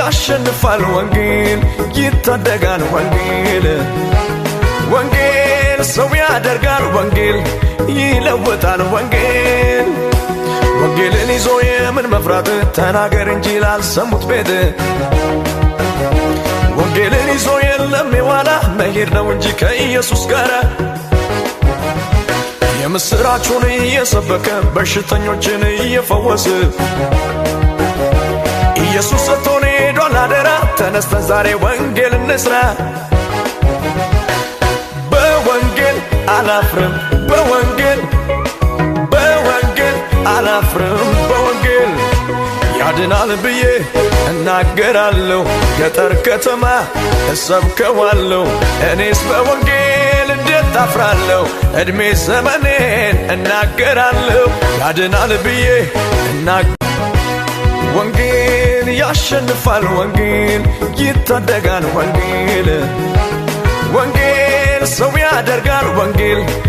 ያሸንፋል ወንጌል ይታደጋል ወንጌል ወንጌል ሰው ያደርጋል ወንጌል ይለውጣል ወንጌል ወንጌልን ይዞ የምን መፍራት ተናገር እንጂ ላልሰሙት ቤት ወንጌልን ይዞ የለም የዋላ መሄድ ነው እንጂ ከኢየሱስ ጋር የምስራቹን እየሰበከ በሽተኞችን እየፈወሰ ኢየሱስ ሰጥቶን ሄዷል አደራ ተነስተን ዛሬ ወንጌል እንስራ በወንጌል አላፍርም በወንጌል አላፍርም በወንጌል ያድናል ብዬ እናገራለሁ ገጠር ከተማ እሰብከዋለሁ እኔስ በወንጌል እንዴት አፍራለሁ እድሜ ዘመኔን እናገራለሁ ያድናል ብዬ ወንጌል ያሸንፋል ወንጌል ይታደጋል ወንጌል ወንጌል ሰው ያደርጋል ወንጌል